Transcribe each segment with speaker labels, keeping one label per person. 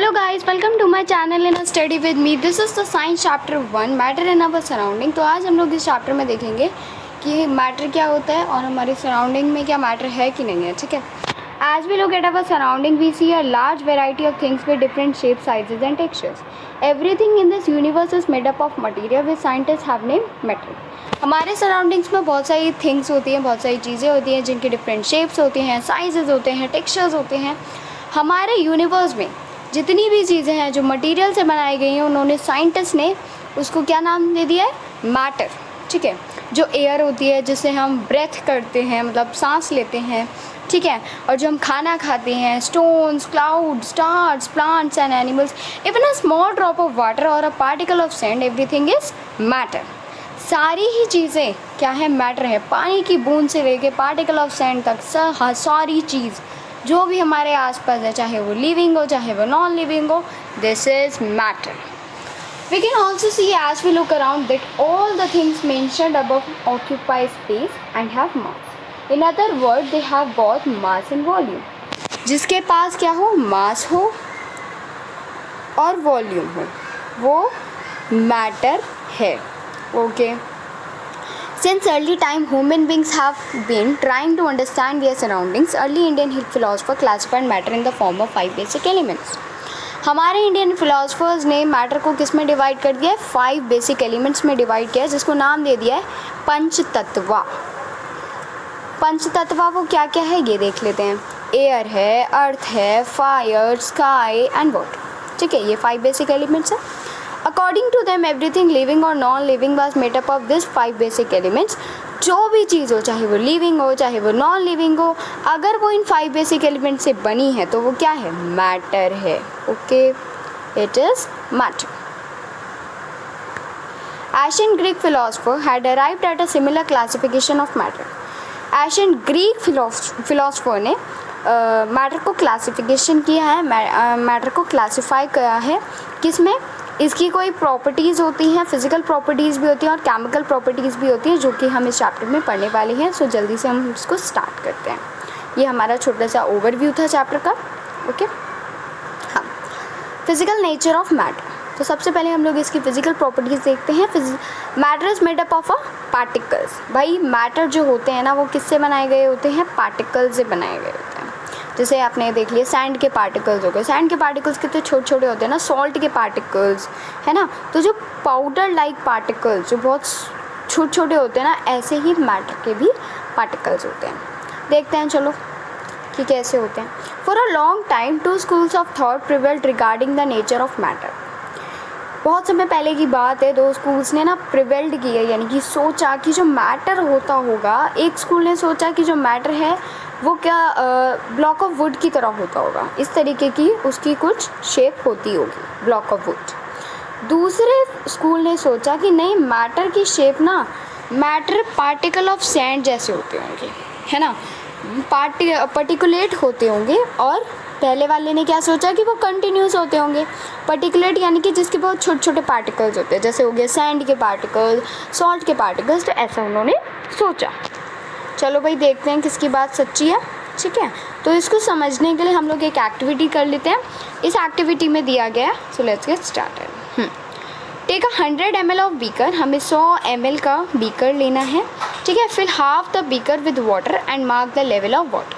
Speaker 1: Hello guys, welcome to my channel in a study with me. This is the science chapter 1 matter in our surrounding. तो आज हम लोग इस chapter में देखेंगे कि मैटर क्या होता है और हमारे सराउंडिंग में क्या मैटर है कि नहीं है. ठीक है. As we look at our surrounding, we see a large variety of things with different shapes, sizes and textures. Everything in this universe is made up of material which scientists have named matter. हमारे surroundings में बहुत सारी things होती हैं, बहुत सारी चीज़ें होती हैं जिनके डिफरेंट शेप्स होते हैं, साइजेस होते हैं, टेक्सचर्स होते हैं. हमारे यूनिवर्स में जितनी भी चीज़ें हैं जो मटेरियल से बनाई गई हैं, उन्होंने साइंटिस्ट ने उसको क्या नाम दे दिया है? मैटर. ठीक है. जो एयर होती है जिससे हम ब्रेथ करते हैं, मतलब सांस लेते हैं. ठीक है. और जो हम खाना खाते हैं, stones, cloud, stars, plants and animals, even a small drop of water और a particle of sand, everything is matter. सारी ही चीज़ें क्या है? मैटर है. पानी की बूंद से लेके पार्टिकल ऑफ सैंड तक सारी चीज़ जो भी हमारे आसपास है, चाहे वो लिविंग हो चाहे वो नॉन लिविंग हो, this is matter. We can also see as we look around that all the things mentioned above occupy space and have mass. In other words, they have both mass and volume. जिसके पास क्या हो? मास हो और volume हो, वो matter है. Okay. Since early time, human beings have been trying to understand their surroundings. Early Indian philosopher classified matter in the form of 5 basic elements. हमारे Indian philosophers ने मैटर को किस में डिवाइड कर दिया है? 5 बेसिक एलिमेंट्स में डिवाइड किया है, जिसको नाम दे दिया है पंचतत्वा. पंचतत्वा वो क्या क्या है ये देख लेते हैं. एयर है, अर्थ है, फायर, स्काई एंड वाटर. ठीक है. ये 5 बेसिक एलिमेंट्स हैं. According to them, everything living or non-living was made up of these 5 basic elements. जो भी चीज़ हो, चाहे वो लिविंग हो चाहे वो नॉन लिविंग हो, अगर वो इन 5 बेसिक एलिमेंट से बनी है तो वो क्या है? मैटर है. Okay. It is matter. Ancient Greek philosopher had arrived at a similar classification of matter. Ancient Greek philosopher ने मैटर को क्लासिफिकेशन किया है, मैटर को क्लासीफाई किया है. किस में? इसकी कोई प्रॉपर्टीज़ होती हैं, फिज़िकल प्रॉपर्टीज़ भी होती हैं और केमिकल प्रॉपर्टीज़ भी होती हैं, जो कि हम इस चैप्टर में पढ़ने वाले हैं. सो जल्दी से हम इसको स्टार्ट करते हैं. ये हमारा छोटा सा ओवरव्यू था चैप्टर का. ओके. हाँ. Physical nature of matter. तो सबसे पहले हम लोग इसकी फ़िज़िकल प्रॉपर्टीज़ देखते हैं. Matter is made up of a particles. भाई मैटर जो होते हैं ना, वो किससे बनाए गए होते हैं? पार्टिकल से बनाए गए होते हैं. जैसे आपने देख लिया सैंड के पार्टिकल्स हो गए. सैंड के पार्टिकल्स कितने छोटे छोटे होते हैं ना. सॉल्ट के पार्टिकल्स है ना. तो जो पाउडर लाइक पार्टिकल्स जो बहुत छोटे छोटे होते हैं ना, ऐसे ही मैटर के भी पार्टिकल्स होते हैं. देखते हैं चलो कि कैसे होते हैं. For a long time 2 schools of thought prevailed regarding the nature of matter. बहुत समय पहले की बात है, 2 schools ने ना प्रिवेल्ड किया, यानी कि सोचा कि जो मैटर होता होगा. एक स्कूल ने सोचा कि जो मैटर है वो क्या ब्लॉक ऑफ वुड की तरह होता होगा. इस तरीके की उसकी कुछ शेप होती होगी, ब्लॉक ऑफ वुड. दूसरे स्कूल ने सोचा कि नहीं, मैटर की शेप ना मैटर पार्टिकल ऑफ सैंड जैसे होते होंगे, है ना. पर्टिकुलेट होते होंगे. और पहले वाले ने क्या सोचा कि वो कंटिन्यूस होते होंगे. पर्टिकुलेट यानी कि जिसके बहुत छोटे छोटे पार्टिकल्स होते हैं, जैसे हो गए सैंड के पार्टिकल्स, सॉल्ट के पार्टिकल्स. तो ऐसा उन्होंने सोचा. चलो भाई देखते हैं किसकी बात सच्ची है. ठीक है. तो इसको समझने के लिए हम लोग एक एक्टिविटी कर लेते हैं. इस एक्टिविटी में दिया गया, so let's get started. Take 100 ml of beaker. हमें 100 ml का बीकर लेना है. ठीक है. Fill half the beaker with water and mark the level of water.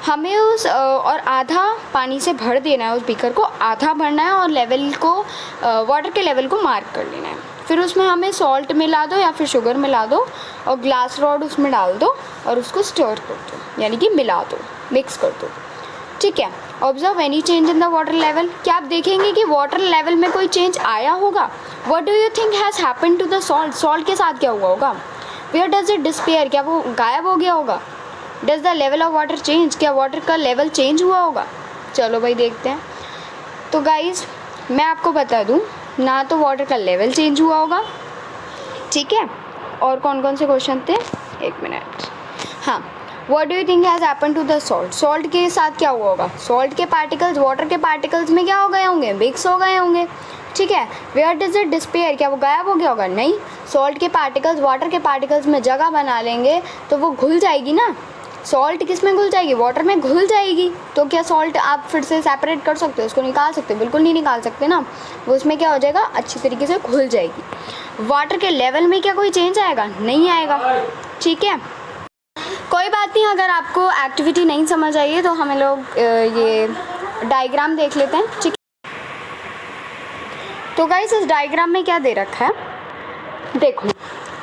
Speaker 1: हमें उस और आधा पानी से भर देना है. उस बीकर को आधा भरना है और लेवल को वाटर के लेवल को मार्क कर लेना है. फिर उसमें हमें सॉल्ट मिला दो या फिर शुगर मिला दो और ग्लास रॉड उसमें डाल दो और उसको स्टर कर दो, यानी कि मिला दो, मिक्स कर दो. ठीक है. Observe any change in the water level. क्या आप देखेंगे कि वाटर लेवल में कोई चेंज आया होगा? What do you think has happened to the salt. Salt के साथ क्या हुआ होगा? Where does it disappear. क्या वो गायब हो गया होगा? Does the level of water change. क्या वाटर का लेवल चेंज हुआ होगा? चलो भाई देखते हैं. तो गाइज मैं आपको बता दूँ, ना तो वाटर का लेवल चेंज हुआ होगा. ठीक है. और कौन कौन से क्वेश्चन थे? एक मिनट. हाँ. What do you think has happened to the salt. Salt के साथ क्या हुआ होगा? सॉल्ट के पार्टिकल्स वाटर के पार्टिकल्स में क्या हो गए होंगे? मिक्स हो गए होंगे. ठीक है. Where does it disappear. क्या वो गायब हो गया होगा? नहीं. सॉल्ट के पार्टिकल्स वाटर के पार्टिकल्स में जगह बना लेंगे तो वो घुल जाएगी ना. सॉल्ट किस में घुल जाएगी, वाटर में घुल जाएगी। तो क्या सॉल्ट आप फिर से सेपरेट कर सकते हो, उसको निकाल सकते हो, बिल्कुल नहीं निकाल सकते ना, वो उसमें क्या हो जाएगा, अच्छी तरीके से घुल जाएगी। वाटर के लेवल में क्या कोई चेंज आएगा, नहीं आएगा। ठीक है, कोई बात नहीं, अगर आपको एक्टिविटी नहीं समझ आई है तो हमें लोग ये डायग्राम देख लेते हैं। ठीक है, तो गाइस इस डायग्राम में क्या दे रखा है, देखो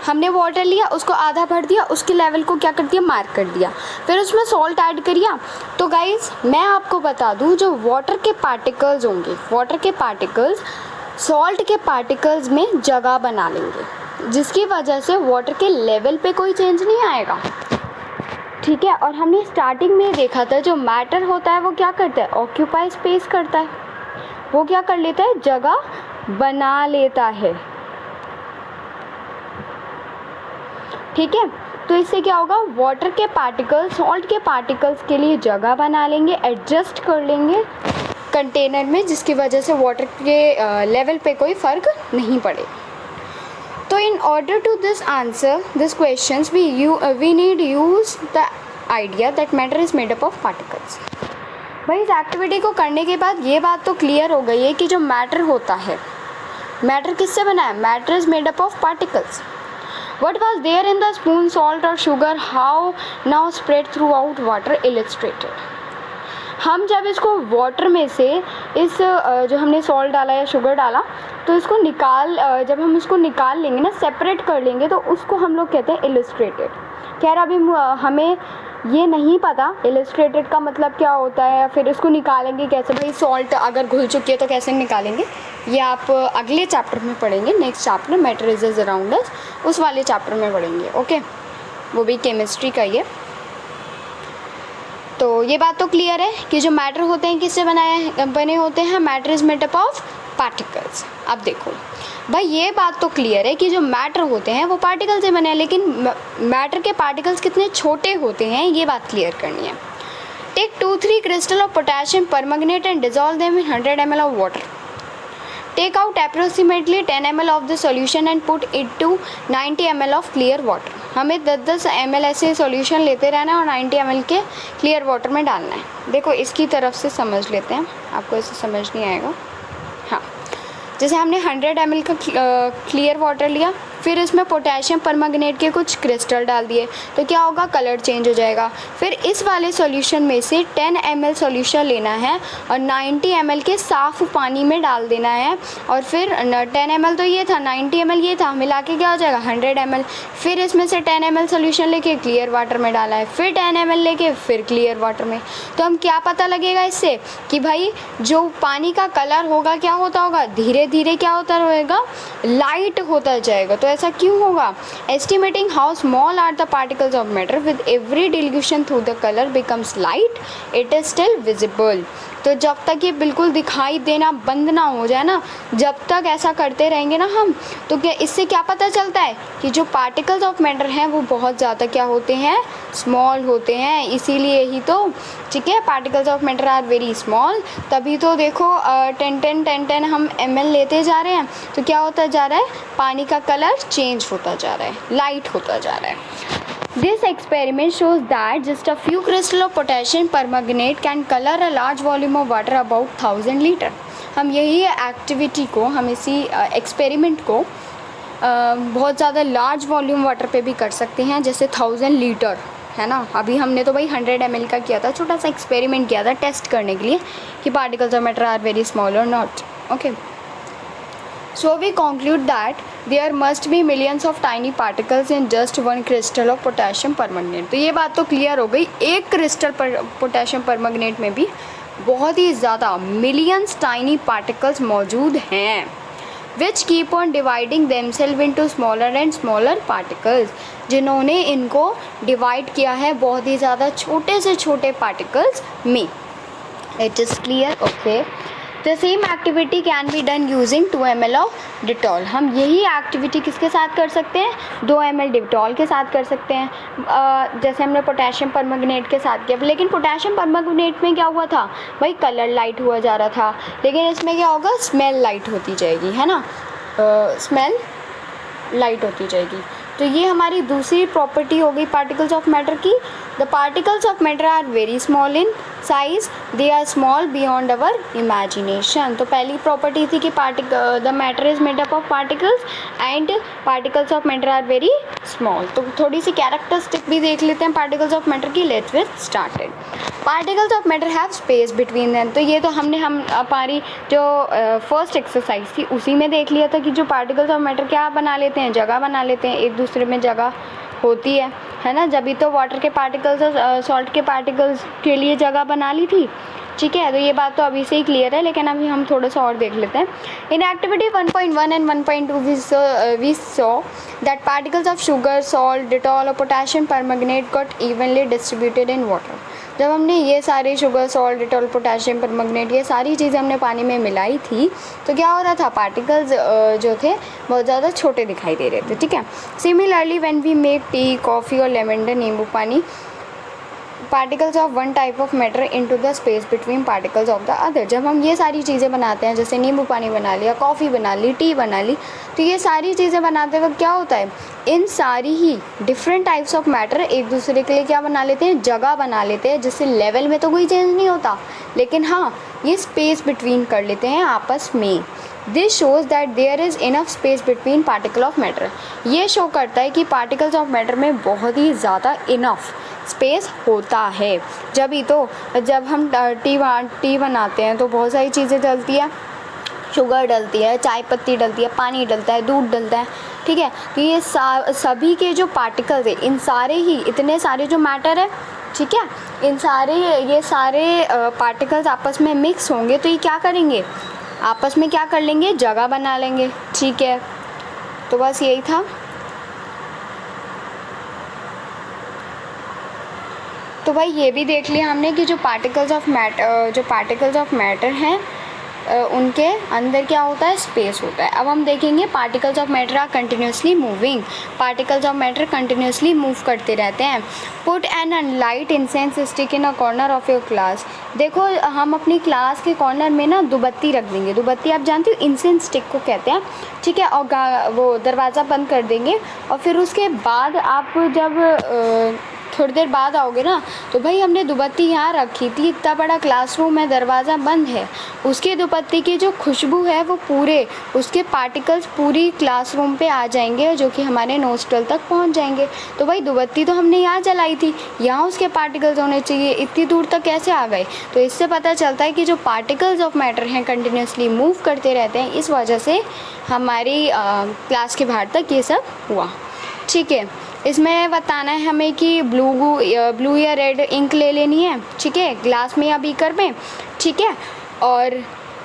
Speaker 1: हमने वाटर लिया, उसको आधा भर दिया, उसके लेवल को क्या कर दिया, मार्क कर दिया, फिर उसमें सॉल्ट ऐड करिया। तो गाइस मैं आपको बता दूं, जो वाटर के पार्टिकल्स होंगे, वाटर के पार्टिकल्स सॉल्ट के पार्टिकल्स में जगह बना लेंगे, जिसकी वजह से वाटर के लेवल पे कोई चेंज नहीं आएगा। ठीक है, और हमने स्टार्टिंग में देखा था जो मैटर होता है वो क्या करता है, ऑक्यूपाई स्पेस करता है, वो क्या कर लेता है, जगह बना लेता है। ठीक है, तो इससे क्या होगा, वाटर के पार्टिकल्स सॉल्ट के पार्टिकल्स के लिए जगह बना लेंगे, एडजस्ट कर लेंगे कंटेनर में, जिसकी वजह से वाटर के लेवल पे कोई फ़र्क नहीं पड़े। तो in order to this answer this questions we need use the idea that matter is made up of particles. भाई इस एक्टिविटी को करने के बाद ये बात तो क्लियर हो गई है कि जो मैटर होता है, मैटर किससे बना है, matter is made up of particles. What was there in the spoon, salt or sugar? How now spread throughout water illustrated. हम जब इसको वाटर में से इस जो हमने सॉल्ट डाला या शुगर डाला, तो इसको जब हम इसको निकाल लेंगे ना, सेपरेट कर लेंगे, तो उसको हम लोग कहते हैं इलस्ट्रेटेड। खैर अभी हमें ये नहीं पता इलस्ट्रेटेड का मतलब क्या होता है, या फिर इसको निकालेंगे कैसे, भाई सॉल्ट अगर घुल चुकी है तो कैसे निकालेंगे, ये आप अगले चैप्टर में पढ़ेंगे, next chapter matter is around us, उस वाले चैप्टर में पढ़ेंगे। ओके, वो भी केमिस्ट्री का ही है। तो ये बात तो क्लियर है कि जो मैटर होते हैं किससे बने होते हैं, matter is made up of particles. अब देखो भाई ये बात तो क्लियर है कि जो मैटर होते हैं वो पार्टिकल से बने हैं, लेकिन मैटर के पार्टिकल्स कितने छोटे होते हैं ये बात क्लियर करनी है। Take 2-3 crystal of potassium permanganate and dissolve them in 100 ml of water. Take out approximately 10 ml of the solution and put it to 90 ml of clear water. हमें 10-10 ml ऐसे सॉल्यूशन लेते रहना है और 90 ml के clear water में डालना है। देखो इसकी तरफ से समझ लेते हैं, आपको ऐसे समझ नहीं आएगा। हाँ, जैसे हमने 100 ml का क्लियर वाटर लिया, फिर इसमें पोटेशियम परमैंगनेट के कुछ क्रिस्टल डाल दिए, तो क्या होगा, कलर चेंज हो जाएगा। फिर इस वाले सॉल्यूशन में से 10 ml सॉल्यूशन लेना है और 90 ml के साफ़ पानी में डाल देना है, और फिर 10 ml तो ये था, 90 ml ये था, मिला के क्या हो जाएगा 100 ml। फिर इसमें से 10 ml सॉल्यूशन लेके क्लियर वाटर में डाला है, फिर 10 ml लेके फिर क्लियर वाटर में। तो हम क्या पता लगेगा इससे कि भाई जो पानी का कलर होगा क्या होता होगा, धीरे धीरे क्या होता रहेगा, लाइट होता जाएगा। तो ऐसा क्यों होगा, estimating how small are the particles of matter with every dilution through the colour becomes light it is still visible. तो जब तक ये बिल्कुल दिखाई देना बंद ना हो जाए ना, जब तक ऐसा करते रहेंगे ना हम, तो क्या इससे क्या पता चलता है कि जो पार्टिकल्स ऑफ मैटर हैं वो बहुत ज़्यादा क्या होते हैं, स्मॉल होते हैं। इसीलिए ही तो ठीक है, particles of matter are very small. तभी तो देखो 10 हम ml लेते जा रहे हैं, तो क्या होता जा रहा है, पानी का कलर चेंज होता जा रहा है, लाइट होता जा रहा है। This experiment shows that just a few crystals of potassium permanganate can color a large volume of water about 1000 litre. हम यही एक्टिविटी को, हम इसी एक्सपेरिमेंट को बहुत ज़्यादा लार्ज वॉल्यूम वाटर पे भी कर सकते हैं, जैसे 1000 लीटर है ना। अभी हमने तो भाई 100 ml का किया था, छोटा सा एक्सपेरिमेंट किया था टेस्ट करने के लिए कि particles of matter are very small और not. Okay, so we conclude that there must be millions of tiny particles in just one crystal of potassium permanganate। तो ये बात तो क्लियर हो गई, एक क्रिस्टल पोटेशियम परमैंगनेट में भी बहुत ही ज़्यादा मिलियंस टाइनी पार्टिकल्स मौजूद हैं, which keep on dividing themselves into smaller and smaller particles, जिन्होंने इनको डिवाइड किया है बहुत ही ज़्यादा छोटे से छोटे पार्टिकल्स में। It is clear. Okay, the same activity can be done using 2 ml of Dettol. हम यही एक्टिविटी किसके साथ कर सकते हैं, 2 ml डिटॉल के साथ कर सकते हैं, जैसे हमने पोटेशियम परमैंगनेट के साथ किया। लेकिन पोटेशियम परमैंगनेट में क्या हुआ था भाई, कलर लाइट हुआ जा रहा था, लेकिन इसमें क्या होगा, स्मेल लाइट होती जाएगी, है ना, स्मेल लाइट होती जाएगी। तो ये हमारी दूसरी प्रॉपर्टी हो गई पार्टिकल्स ऑफ मैटर की। The particles of matter are very small in size, they are small beyond our imagination. तो पहली प्रॉपर्टी थी कि the matter is made up of particles and particles of matter are very small. तो थोड़ी सी characteristic भी देख लेते हैं पार्टिकल्स ऑफ मैटर की। Let's get started. Particles of matter have space between them. तो ये तो हमने हमारी जो फर्स्ट एक्सरसाइज थी उसी में देख लिया था कि जो पार्टिकल्स ऑफ मैटर क्या बना लेते हैं, जगह बना लेते हैं, एक दूसरे में जगह होती है ना। जब भी तो वाटर के पार्टिकल्स और सॉल्ट के पार्टिकल्स के लिए जगह बना ली थी, ठीक है। तो ये बात तो अभी से ही क्लियर है, लेकिन अभी हम थोड़ा सा और देख लेते हैं। In activity 1.1 and 1.2 we saw that particles of sugar, salt, Dettol और potassium permanganate got evenly distributed in water. जब हमने ये सारे sugar, salt, Dettol, potassium permanganate ये सारी चीज़ें हमने पानी में मिलाई थी, तो क्या हो रहा था, पार्टिकल्स जो थे बहुत ज़्यादा छोटे दिखाई दे रहे थे, ठीक है। Similarly when we make tea, coffee और लेमन, नींबू पानी, particles of one type of matter into the space between particles of the other. जब हम ये सारी चीज़ें बनाते हैं, जैसे नींबू पानी बना लिया, कॉफ़ी बना ली, टी बना ली, तो ये सारी चीज़ें बनाते वक्त क्या होता है, इन सारी ही डिफरेंट टाइप्स ऑफ मैटर एक दूसरे के लिए क्या बना लेते हैं, जगह बना लेते हैं। जिससे लेवल में तो कोई चेंज नहीं होता, लेकिन हाँ ये स्पेस बिटवीन कर लेते हैं आपस में। This shows that there is enough space between particle of matter. ये शो करता है कि पार्टिकल्स ऑफ मैटर में बहुत ही ज़्यादा इनफ स्पेस होता है। जब हम टी बनाते हैं तो बहुत सारी चीज़ें डलती है, शुगर डलती है, चाय पत्ती डलती है, पानी डलता है, दूध डलता है, ठीक है। तो ये सभी के जो पार्टिकल्स है, इन सारे ही इतने सारे जो मैटर है, ठीक है, ये सारे पार्टिकल्स आपस में मिक्स होंगे तो ये क्या करेंगे, आपस में क्या कर लेंगे, जगह बना लेंगे, ठीक है। तो बस यही था। तो भाई ये भी देख लिया हमने कि जो पार्टिकल्स ऑफ मैटर हैं उनके अंदर क्या होता है, स्पेस होता है। अब हम देखेंगे particles of matter are continuously moving. Particles of matter continuously move करते रहते हैं। Put an light incense stick in a corner of your class. देखो हम अपनी क्लास के कॉर्नर में ना दुबत्ती रख देंगे। दुबत्ती आप जानते हो, इंसेंस स्टिक को कहते हैं, ठीक है। और वो दरवाज़ा बंद कर देंगे और फिर उसके बाद आप जब थोड़ी देर बाद आओगे ना, तो भाई हमने दुबत्ती यहाँ रखी थी, इतना बड़ा क्लासरूम है, दरवाज़ा बंद है, उसके दुबत्ती की जो खुशबू है वो पूरे उसके पार्टिकल्स पूरी क्लासरूम पे आ जाएंगे, जो कि हमारे नोस्ट्रल तक पहुँच जाएंगे। तो भाई दुबत्ती तो हमने यहाँ जलाई थी, यहाँ उसके पार्टिकल्स होने चाहिए, इतनी दूर तक कैसे आ गए। तो इससे पता चलता है कि जो पार्टिकल्स ऑफ मैटर हैं कंटिन्यूसली मूव करते रहते हैं, इस वजह से हमारी क्लास के बाहर तक ये सब हुआ, ठीक है। इसमें बताना है हमें कि ब्लू या रेड इंक ले लेनी है, ठीक है, ग्लास में या बीकर में, ठीक है। और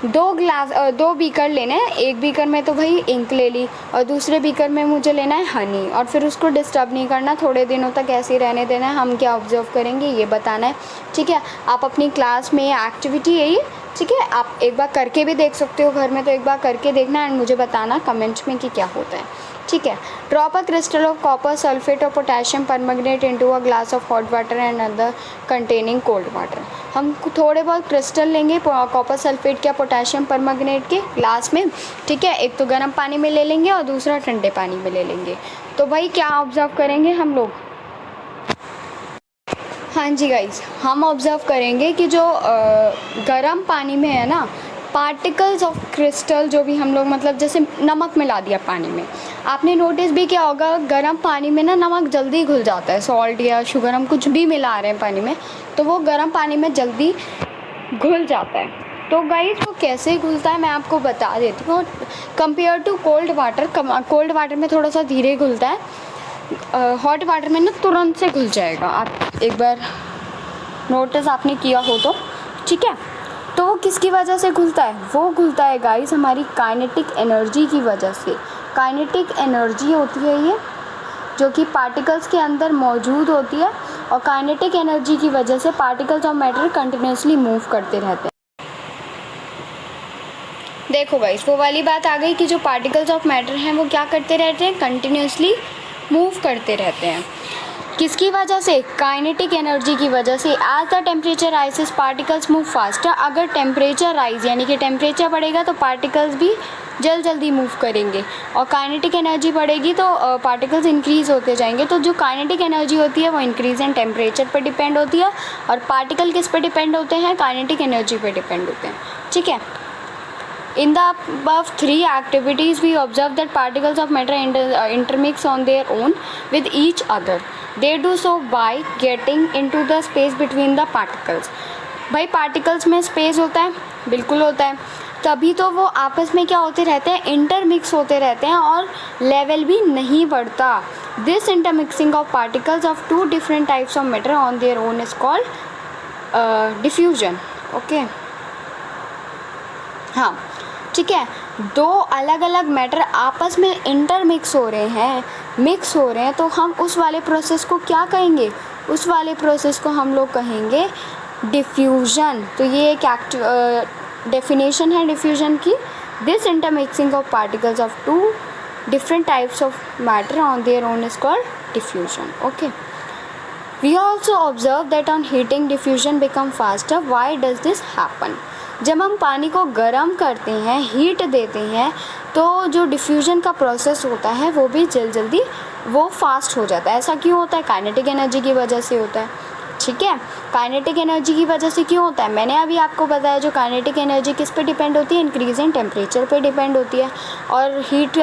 Speaker 1: दो बीकर लेने हैं। एक बीकर में तो भाई इंक ले ली और दूसरे बीकर में मुझे लेना है हनी, और फिर उसको डिस्टर्ब नहीं करना, थोड़े दिनों तक ऐसे ही रहने देना है। हम क्या ऑब्जर्व करेंगे ये बताना है, ठीक है। आप अपनी क्लास में एक्टिविटी यही, ठीक है, आप एक बार करके भी देख सकते हो घर में, तो एक बार करके देखना एंड मुझे बताना कमेंट्स में कि क्या होता है, ठीक है। Drop a crystal of copper sulphate और potassium permanganate into a glass of hot water and other containing cold water. हम थोड़े बहुत क्रिस्टल लेंगे कॉपर सल्फेट के, पोटेशियम परमैंगनेट के ग्लास में, ठीक है। एक तो गर्म पानी में ले लेंगे और दूसरा ठंडे पानी में ले लेंगे। तो भाई क्या ऑब्जर्व करेंगे हम लोग, हाँ जी गाइस, हम ऑब्जर्व करेंगे कि जो गर्म पानी में है ना, पार्टिकल्स ऑफ क्रिस्टल जो भी हम लोग मतलब जैसे नमक मिला दिया पानी में, आपने नोटिस भी किया होगा गर्म पानी में ना नमक जल्दी घुल जाता है। सॉल्ट या शुगर हम कुछ भी मिला रहे हैं पानी में, तो वो गर्म पानी में जल्दी घुल जाता है। तो गाइस वो कैसे घुलता है मैं आपको बता देती हूँ। कंपेयर टू कोल्ड वाटर में थोड़ा सा धीरे घुलता है, हॉट वाटर में ना तुरंत से घुल जाएगा। आप एक बार नोटिस आपने किया हो तो, ठीक है। तो वो किसकी वजह से घुलता है, वो घुलता है गाइस हमारी काइनेटिक एनर्जी की वजह से। काइनेटिक एनर्जी होती है ये जो कि पार्टिकल्स के अंदर मौजूद होती है, और काइनेटिक एनर्जी की वजह से particles of matter continuously move करते रहते हैं। देखो गाइस वो वाली बात आ गई कि जो पार्टिकल्स ऑफ मैटर हैं वो क्या करते रहते हैं, कंटिन्यूसली मूव करते रहते हैं। किसकी वजह से? काइनेटिक एनर्जी की वजह से। As the temperature rises particles move faster. अगर टेम्परेचर राइज यानी कि टेम्परेचर बढ़ेगा तो पार्टिकल्स भी जल्दी मूव करेंगे, और काइनेटिक एनर्जी बढ़ेगी तो पार्टिकल्स इंक्रीज़ होते जाएंगे। तो जो काइनेटिक एनर्जी होती है वो इंक्रीज इन टेम्परेचर पर डिपेंड होती है, और पार्टिकल किस पे डिपेंड होते हैं? काइनेटिक एनर्जी पे डिपेंड होते हैं। ठीक है। In the above three activities, we observe that particles of matter intermix on their own with each other. They do so by getting into the space between the particles. भाई particles में space होता है, बिल्कुल होता है, तभी तो वो आपस में क्या होते रहते हैं? इंटरमिक्स होते रहते हैं, और लेवल भी नहीं बढ़ता। This intermixing of particles of two different types of matter on their own is called diffusion. Okay, हाँ ठीक है। दो अलग अलग मैटर आपस में इंटरमिक्स हो रहे हैं, मिक्स हो रहे हैं, तो हम उस वाले प्रोसेस को क्या कहेंगे? उस वाले प्रोसेस को हम लोग कहेंगे डिफ्यूजन। तो ये एक डेफिनेशन है डिफ्यूजन की। This intermixing of particles of two different types of matter on their own is called diffusion. Okay, we also observe that on heating diffusion become faster. Why does this happen? जब हम पानी को गर्म करते हैं, heat देते हैं, तो जो डिफ्यूजन का प्रोसेस होता है वो भी जल्दी वो फास्ट हो जाता है। ऐसा क्यों होता है? काइनेटिक एनर्जी की वजह से होता है। ठीक है, काइनेटिक एनर्जी की वजह से क्यों होता है? मैंने अभी आपको बताया, जो काइनेटिक एनर्जी किस पे डिपेंड होती है? इंक्रीज इन टेम्परेचर पे डिपेंड होती है। और हीट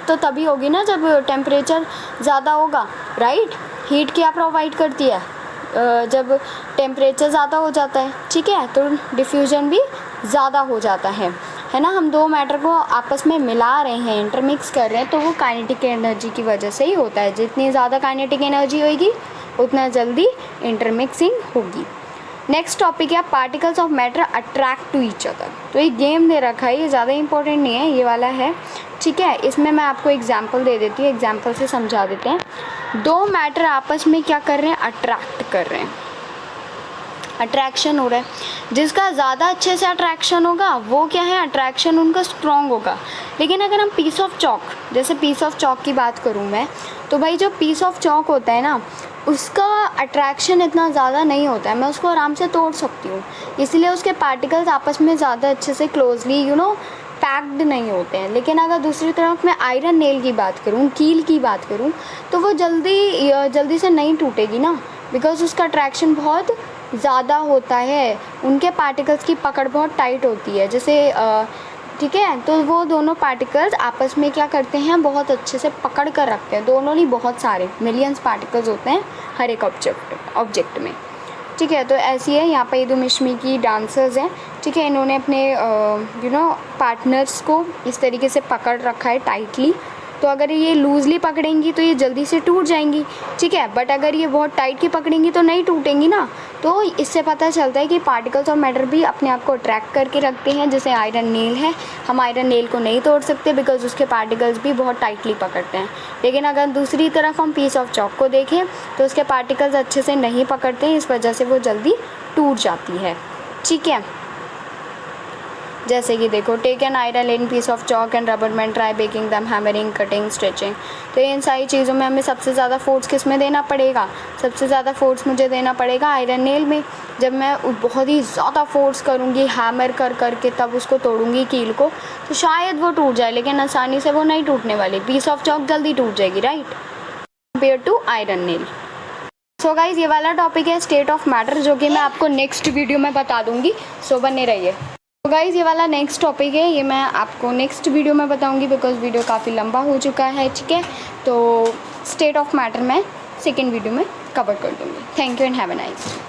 Speaker 1: तो तभी होगी ना जब टेम्परेचर ज़्यादा होगा, राइट। हीट क्या प्रोवाइड करती है? जब टेम्परेचर ज़्यादा हो जाता है, ठीक है, तो डिफ्यूजन भी ज़्यादा हो जाता है ना। हम दो मैटर को आपस में मिला रहे हैं, इंटरमिक्स कर रहे हैं, तो वो काइनेटिक एनर्जी की वजह से ही होता है। जितनी ज़्यादा काइनेटिक एनर्जी होगी उतना जल्दी इंटरमिक्सिंग होगी। नेक्स्ट टॉपिक है particles of matter attract to each other. तो ये गेम दे रखा है, ये ज़्यादा इंपॉर्टेंट नहीं है, ये वाला है। ठीक है, इसमें मैं आपको एग्जांपल दे देती हूँ, एग्जांपल से समझा देते हैं। दो मैटर आपस में क्या कर रहे हैं? अट्रैक्ट कर रहे हैं, अट्रैक्शन हो रहा है। जिसका ज़्यादा अच्छे से अट्रैक्शन होगा वो क्या है? अट्रैक्शन उनका स्ट्रॉन्ग होगा। लेकिन अगर हम पीस ऑफ चॉक, जैसे पीस ऑफ चॉक की बात करूँ मैं, तो भाई जो पीस ऑफ चॉक होता है ना, उसका अट्रैक्शन इतना ज़्यादा नहीं होता है, मैं उसको आराम से तोड़ सकती हूँ, इसलिए उसके पार्टिकल्स आपस में ज़्यादा अच्छे से क्लोजली पैक्ड नहीं होते हैं। लेकिन अगर दूसरी तरफ मैं आयरन नेल की बात करूँ, कील की बात करूँ, तो वो जल्दी से नहीं टूटेगी ना, बिकॉज उसका अट्रैक्शन बहुत ज़्यादा होता है, उनके पार्टिकल्स की पकड़ बहुत टाइट होती है। जैसे ठीक है, तो वो दोनों पार्टिकल्स आपस में क्या करते हैं? बहुत अच्छे से पकड़ कर रखते हैं। दोनों नहीं, बहुत सारे मिलियंस पार्टिकल्स होते हैं हर एक ऑब्जेक्ट में। ठीक है, तो ऐसी है यहाँ पे ईदुमिश्मी की डांसर्स हैं। ठीक है, इन्होंने अपने पार्टनर्स को इस तरीके से पकड़ रखा है टाइटली। तो अगर ये लूज़ली पकड़ेंगी तो ये जल्दी से टूट जाएंगी। ठीक है, बट अगर ये बहुत टाइट की पकड़ेंगी तो नहीं टूटेंगी ना। तो इससे पता चलता है कि पार्टिकल्स ऑफ मैटर भी अपने आप को अट्रैक्ट करके रखते हैं। जैसे आयरन नेल है, हम आयरन नेल को नहीं तोड़ सकते बिकॉज उसके पार्टिकल्स भी बहुत टाइटली पकड़ते हैं। लेकिन अगर दूसरी तरफ हम पीस ऑफ चॉक को देखें तो उसके पार्टिकल्स अच्छे से नहीं पकड़ते हैं, इस वजह से वो जल्दी टूट जाती है। ठीक है, जैसे कि देखो, टेक एन आयरन लेन piece of chalk and rubber band, try baking them, hammering, cutting, stretching. तो इन सारी चीज़ों में हमें सबसे ज़्यादा फोर्स किस में देना पड़ेगा? सबसे ज़्यादा फोर्स मुझे देना पड़ेगा आयरन नेल में। जब मैं बहुत ही ज़्यादा फोर्स करूँगी, हैमर करके तब उसको तोड़ूंगी कील को, तो शायद वो टूट जाए, लेकिन आसानी से वो नहीं टूटने वाली। पीस ऑफ चॉक जल्दी टूट जाएगी, right, compare to iron nail. So guys, ये वाला टॉपिक है स्टेट ऑफ मैटर, जो कि मैं आपको नेक्स्ट वीडियो में बता दूंगी, सो बने रहिए। तो गाइज़, ये वाला नेक्स्ट टॉपिक है, ये मैं आपको नेक्स्ट वीडियो में बताऊंगी बिकॉज वीडियो काफ़ी लंबा हो चुका है। ठीक है, तो स्टेट ऑफ मैटर मैं सेकेंड वीडियो में कवर कर दूंगी। Thank you and have a nice day.